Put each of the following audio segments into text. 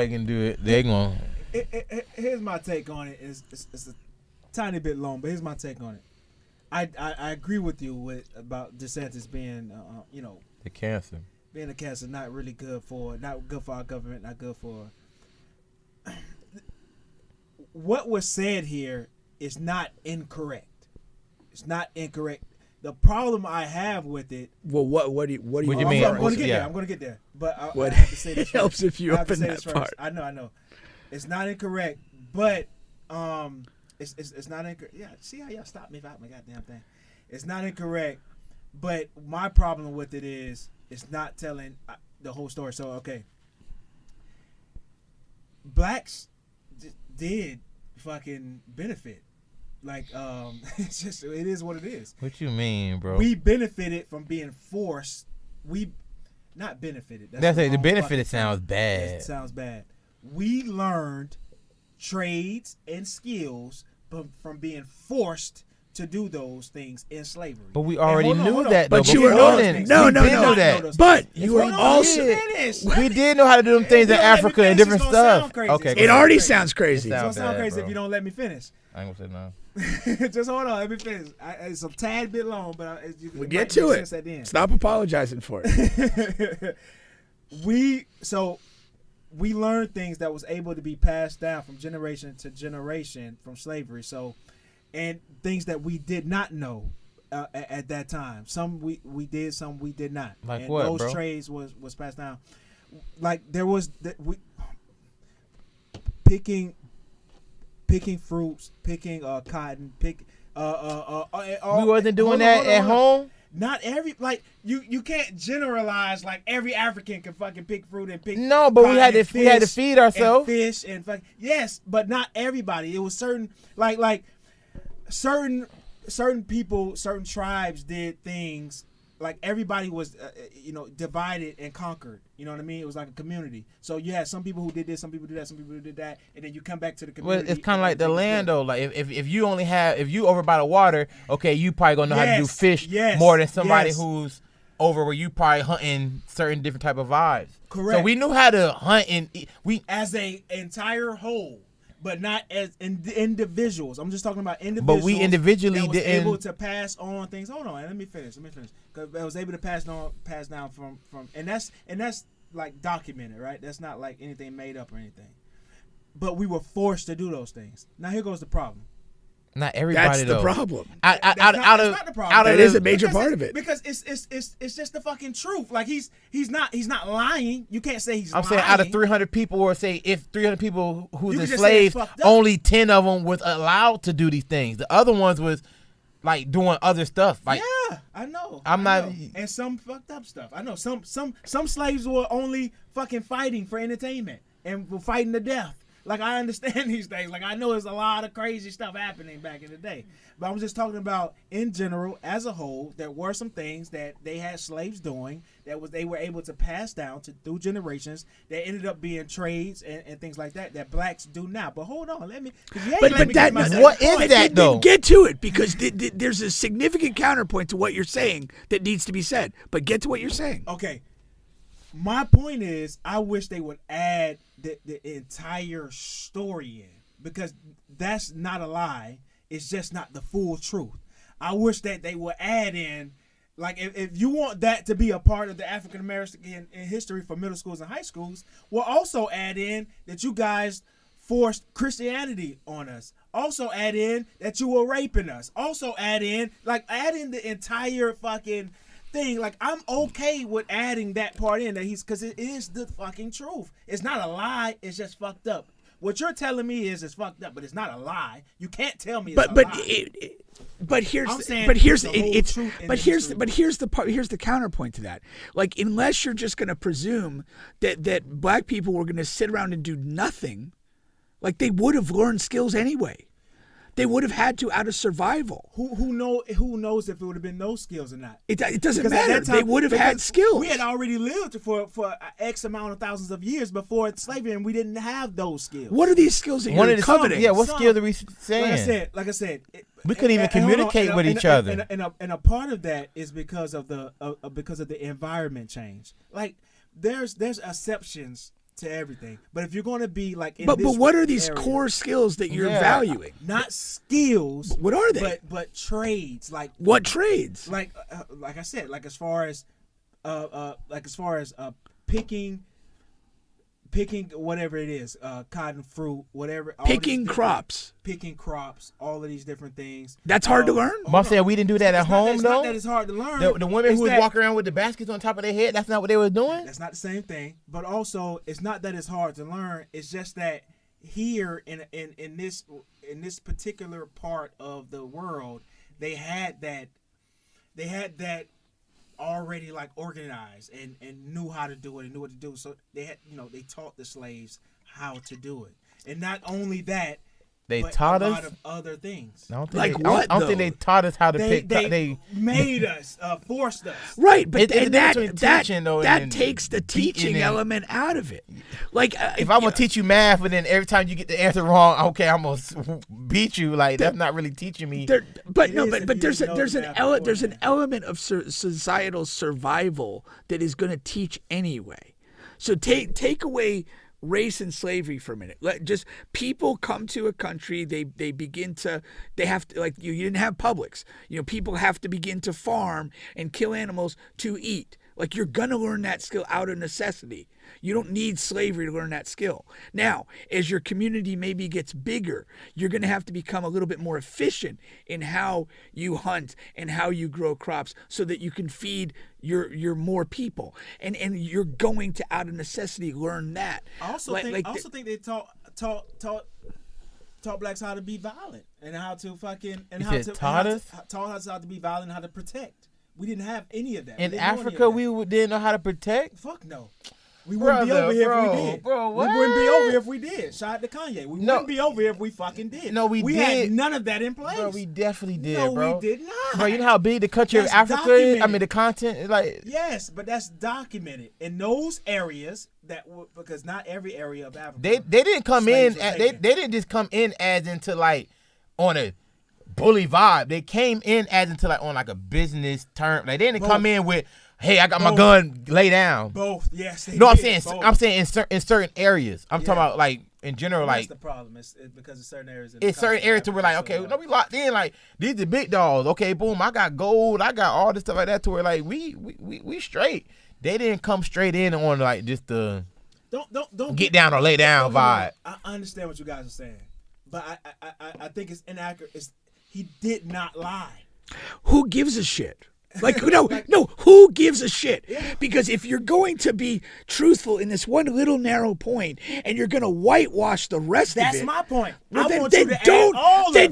They can do it. They gonna. Here's my take on it. It's a tiny bit long, but here's my take on it. I agree with you about Desantis being, The cancer. being a cancer, not good for our government, not good for. What was said here is not incorrect. It's not incorrect. The problem I have with it. Well, what do you mean? I'm going to get there. I'm going to get there. But I what have to say this helps first. if you open that part? I know. It's not incorrect, but it's not incorrect. Yeah, see how y'all stop me about my goddamn thing. It's not incorrect, but my problem with it is it's not telling the whole story. So okay, blacks did fucking benefit. Like it's just it is what it is. What you mean, bro? We benefited from being forced. We not benefited. That's the benefit. It sounds bad. It sounds bad. We learned trades and skills from being forced to do those things in slavery. But we already knew that. But though, you were no. But you were also. We did know how to do them things in Africa and different stuff. Okay, it already sounds crazy. It's gonna sound bad, crazy bro. if you don't let me finish. I ain't gonna say no. Just hold on, let me finish. It's a tad bit long, but We'll get to it. Stop apologizing for it. We learned things that was able to be passed down from generation to generation from slavery. So, and things that we did not know at that time. Some we did, some we did not. Like and what, those bro? trades was passed down. Like there was picking fruits, picking cotton, we wasn't doing that at home. Not every you can't generalize like every African can fucking pick fruit and pick. No, but we had to feed ourselves. Fish and yes, but not everybody. It was certain like certain people, certain tribes did things. Like everybody was, divided and conquered. You know what I mean? It was like a community. So you had some people who did this, some people did that, some people who did that, and then you come back to the community. Well, it's kind of like the land though. Like if you over by the water, okay, you probably gonna know how to do fish more than somebody who's over where you probably hunting certain different type of vibes. Correct. So we knew how to hunt and we as a entire whole. But not as individuals. I'm just talking about individuals. But we individually that was didn't able to pass on things. Hold on, let me finish. Because I was able to pass down from, and that's like documented, right? That's not like anything made up or anything. But we were forced to do those things. Now here goes the problem. Not everybody. That's the problem. That's not the problem. That is a major part of it. Because it's just the fucking truth. Like he's not lying. You can't say he's lying. I'm saying out of 300 people, or say if 300 people who's You can just enslaved, say it's fucked up. only 10 of them was allowed to do these things. The other ones was like doing other stuff. Like yeah, I know. I'm not. And some fucked up stuff. I know some slaves were only fucking fighting for entertainment and were fighting to death. Like, I understand these things. Like, I know there's a lot of crazy stuff happening back in the day. But I'm just talking about, in general, as a whole, there were some things that they had slaves doing they were able to pass down through generations that ended up being trades and things like that blacks do now. But hold on, let me. What is that, though? Get to it, because there's a significant counterpoint to what you're saying that needs to be said. But get to what you're saying. Okay. My point is, I wish they would add the entire story in, because that's not a lie. It's just not the full truth. I wish that they would add in, like, if you want that to be a part of the African American history for middle schools and high schools, we'll also add in that you guys forced Christianity on us. Also add in that you were raping us. Also add in the entire fucking thing. Like, I'm okay with adding that part in, that because it is the fucking truth. It's not a lie. It's just fucked up. What you're telling me is it's fucked up, but it's not a lie. You can't tell me it's a lie. Here's the counterpoint to that. Like, unless you're just going to presume that black people were going to sit around and do nothing, like, they would have learned skills anyway. They would have had to out of survival. Who knows if it would have been those skills or not? It doesn't matter. They would have had skills. We had already lived for X amount of thousands of years before slavery, and we didn't have those skills. What are these skills that you're coveting? Yeah, what skills are we saying? Like I said, we couldn't even communicate with each other. And a part of that is because of the environment change. Like, there's exceptions to everything. But if you're going to be like, but what are these core skills that you're valuing? Not skills. What are they? But trades. Like what trades? Like I said, like as far as picking whatever it is, cotton, fruit, whatever. Picking crops, all of these different things. That's hard to learn. I'm saying we didn't do that at home, it's though. Not that it's hard to learn. The women who was walking around with the baskets on top of their head, that's not what they were doing? That's not the same thing. But also, it's not that it's hard to learn. It's just that here in this particular part of the world, they had that already like organized and knew how to do it and knew what to do. So they had, they taught the slaves how to do it. And not only that, they but taught a us lot of other things. I don't think they taught us how to pick. They made us, forced us. Right, but that takes the teaching element out of it. Like if I'm gonna teach you math, and then every time you get the answer wrong, okay, I'm gonna beat you. Like that's not really teaching me. But there's an element of societal survival that is going to teach anyway. So take away race and slavery for a minute. Just people come to a country, they have to, like you didn't have Publix. People have to begin to farm and kill animals to eat. Like you're gonna learn that skill out of necessity. You don't need slavery to learn that skill. Now, as your community maybe gets bigger, you're gonna have to become a little bit more efficient in how you hunt and how you grow crops so that you can feed your more people. And you're going to out of necessity learn that. I also think they taught blacks how to be violent and how to fucking taught us how to be violent and how to protect. We didn't have any of that. In Africa, we didn't know how to protect? Fuck no. We wouldn't be over here if we did. Bro, what? We wouldn't be over here if we did. Shout out to Kanye. We wouldn't be over here if we fucking did. No, we did. Had none of that in place. Bro, we definitely did, no, bro. we did not. Bro, you know how big the country of Africa is? I mean, the continent is like... Yes, but that's documented. In those areas, because not every area of Africa... They didn't come in... They didn't just come in as into like on a bully vibe. They came in as into like on like a business term. Like they didn't come in with, hey, I got my gun, lay down. Both, yes. I'm saying in certain areas. I'm talking about like in general, like that's the problem. It's because in certain areas. In certain areas, to where like, okay, no, we locked in. Like these the big dogs. Okay, boom, I got gold. I got all this stuff like that. To where like we straight. They didn't come straight in on like just the don't get down or lay down vibe. I understand what you guys are saying, but I think it's inaccurate. He did not lie. Who gives a shit? Like, no, who gives a shit? Because if you're going to be truthful in this one little narrow point and you're going to whitewash the rest of it. That's my point. Well,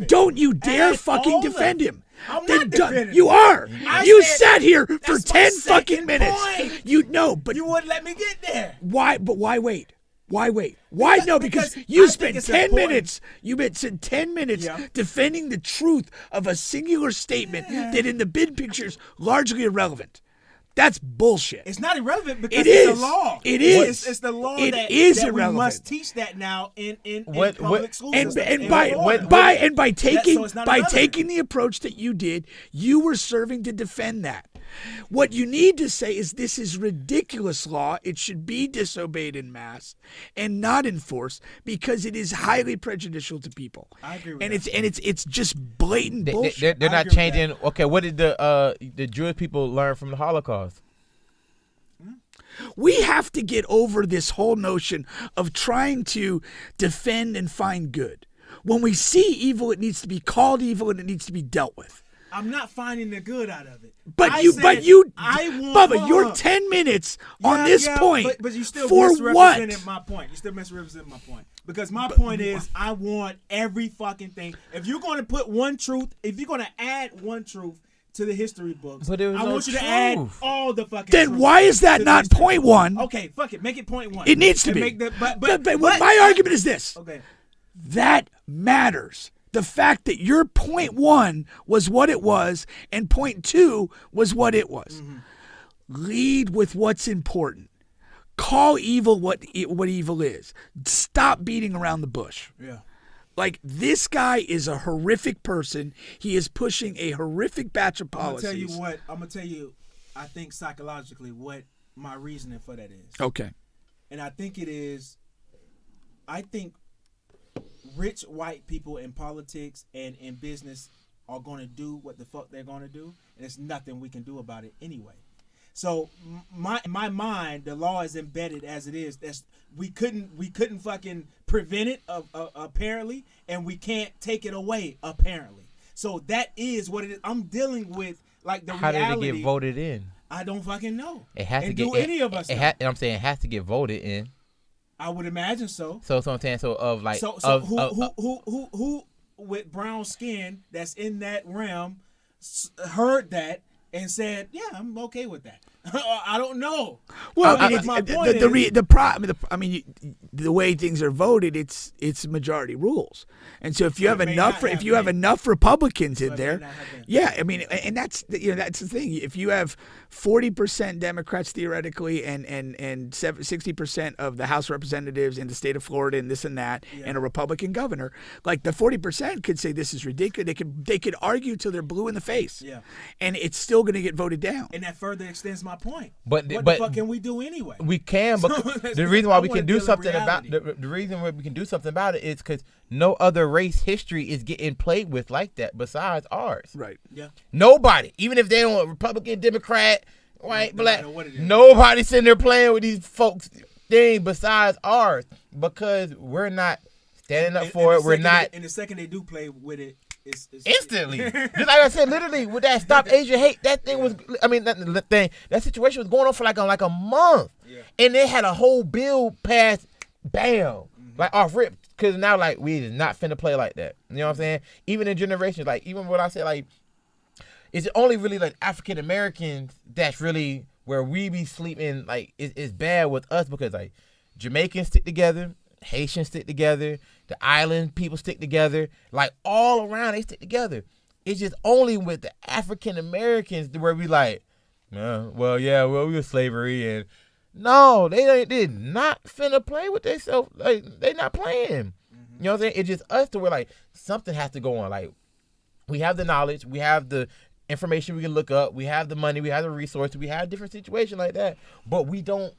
don't you dare fucking defend him. I'm not defending him. You are. You sat here for 10 fucking minutes. Point. But you wouldn't let me get there. Why? But why wait? Why wait? Why no? Because you spent 10 minutes. You spent 10 minutes defending the truth of a singular statement that, in the big picture, is largely irrelevant. That's bullshit. It's not irrelevant because it's the law. It is. It's the law that irrelevant. We must teach that now in public schools. And by taking the approach that you did, you were serving to defend that. What you need to say is this is ridiculous law. It should be disobeyed in mass and not enforced because it is highly prejudicial to people. I agree with that. And it's just blatant bullshit. They're not changing. Okay, what did the Jewish people learn from the Holocaust? We have to get over this whole notion of trying to defend and find good. When we see evil, it needs to be called evil and it needs to be dealt with. I'm not finding the good out of it. Bubba, your 10 minutes on this point. But you still for misrepresented what? my point. You still misrepresented my point. Because my point is, I want every fucking thing. If you're going to put one truth, if you're going to add one truth to the history books, I want you to add all the fucking Then truth why is that not point one? Okay, fuck it. Make it point one. It needs to be. But my argument is this. Okay. That matters. The fact that your point one was what it was and point two was what it was. Mm-hmm. Lead with what's important. Call evil what evil is. Stop beating around the bush. Yeah. Like, this guy is a horrific person. He is pushing a horrific batch of policies. I'm going to tell you, I think psychologically what my reasoning for that is. Okay. and I think it is. I think rich white people in politics and in business are going to do what the fuck they're going to do, and there's nothing we can do about it anyway. So in my mind, the law is embedded as it is. We couldn't fucking prevent it apparently, and we can't take it away apparently. So that is what it is. I'm dealing with like the reality. How did it get voted in? I don't fucking know. It has to get. Any of us. I'm saying it has to get voted in. I would imagine so. So I'm saying who with brown skin that's in that realm heard that and said, "Yeah, I'm okay with that." I don't know. Well, the way things are voted, it's majority rules, and so if you have enough Republicans in there, yeah, I mean, and that's that's the thing. If you have 40% Democrats theoretically, and 60% of the House of Representatives in the state of Florida, and this and that, and a Republican governor, like the 40% could say this is ridiculous. They could argue till they're blue in the face, and it's still going to get voted down. And that further extends my point. But what the fuck can we do anyway? We can, but the reason why we can do something about the reason why we can do something about it is because no other race history is getting played with like that besides ours. Right. Yeah. Nobody, even if they don't Republican, Democrat, white, black, nobody sitting there playing with these folks thing besides ours because we're not standing up for it. We're not. And the second they do play with it. It's instantly. Just like I said, literally with that Stop Asian Hate, that thing was. I mean, that situation was going on for like a month, and they had a whole bill passed, bam, like off rip. Because now like we is not finna play like that. You know what I'm saying? Even in generations, like even what I said, like it's only really like African Americans that's really where we be sleeping. Like it's bad with us because like Jamaicans stick together. Haitians stick together. The island people stick together. Like all around, they stick together. It's just only with the African Americans where we like, we were slavery and no, they did not finna play with themselves. Like they not playing. You know what I'm saying? It's just us to where like something has to go on. Like we have the knowledge, we have the information we can look up, we have the money, we have the resources, we have different situations like that, but we don't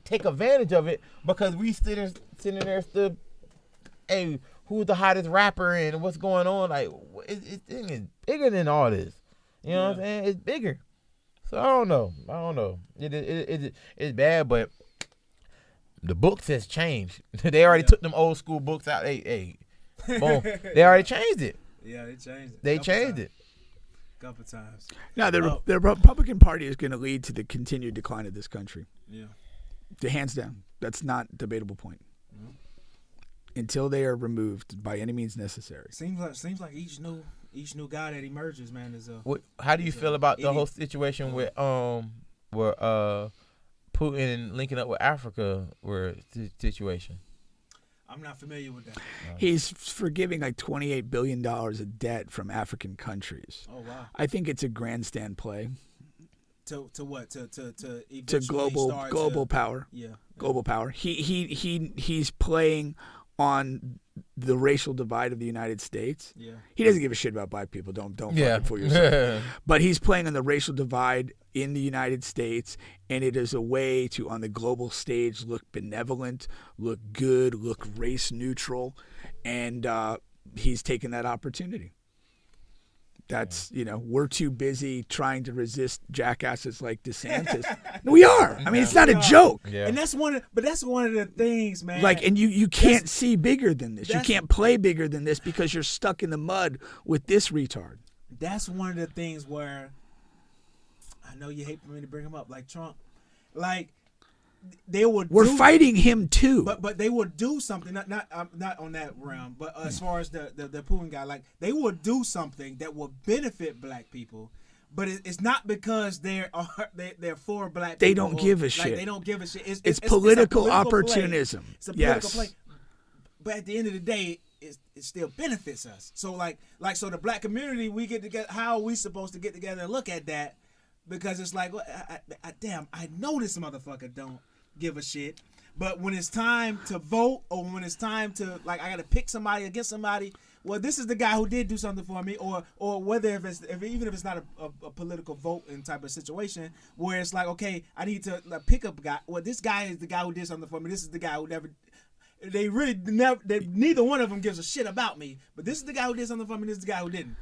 take advantage of it because we sitting there still, hey, who's the hottest rapper and what's going on? Like, it's bigger than all this. You know what I'm saying? It's bigger. So I don't know. It's bad, but the books has changed. They already took them old school books out. Hey, boom. They already changed it. Yeah, they changed it. They changed it. Couple times. Now the Republican Party is going to lead to the continued decline of this country. Yeah. Hands down. That's not a debatable point. Until they are removed by any means necessary. Seems like each new guy that emerges, man, is a. How do you feel about the whole situation with where Putin linking up with Africa situation? I'm not familiar with that. He's forgiving like $28 billion of debt from African countries. Oh wow! I think it's a grandstand play. To what? To global power. Yeah. Global power. He's playing on the racial divide of the United States. Yeah. He doesn't give a shit about black people. Don't fucking fool yourself. But he's playing on the racial divide in the United States, and it is a way to, on the global stage, look benevolent, look good, look race neutral, and he's taken that opportunity. That's, we're too busy trying to resist jackasses like Desantis. We are. I mean, it's not a joke. Yeah. And that's one of the things, man. Like, and you can't see bigger than this. You can't play bigger than this because you're stuck in the mud with this retard. That's one of the things where I know you hate for me to bring him up, like Trump. Like we're fighting him too. But they would do something, not on that realm, but as far as the Putin guy, like they would do something that would benefit black people, but it's not because they're for black people. They don't give a shit. They don't give a shit. It's political opportunism. Play. It's a political play. But at the end of the day, it still benefits us. So so the black community, we get together. How are we supposed to get together and look at that? Because it's like, damn, I know this motherfucker don't give a shit, But when it's time to vote, or when it's time to like, I got to pick somebody against somebody. Well, this is the guy who did do something for me, or whether even if it's not a political vote in type of situation, where it's like, okay, I need to pick up a guy. Well, this guy is the guy who did something for me. This is the guy who never. They really never. Neither one of them gives a shit about me. But this is the guy who did something for me. This is the guy who didn't.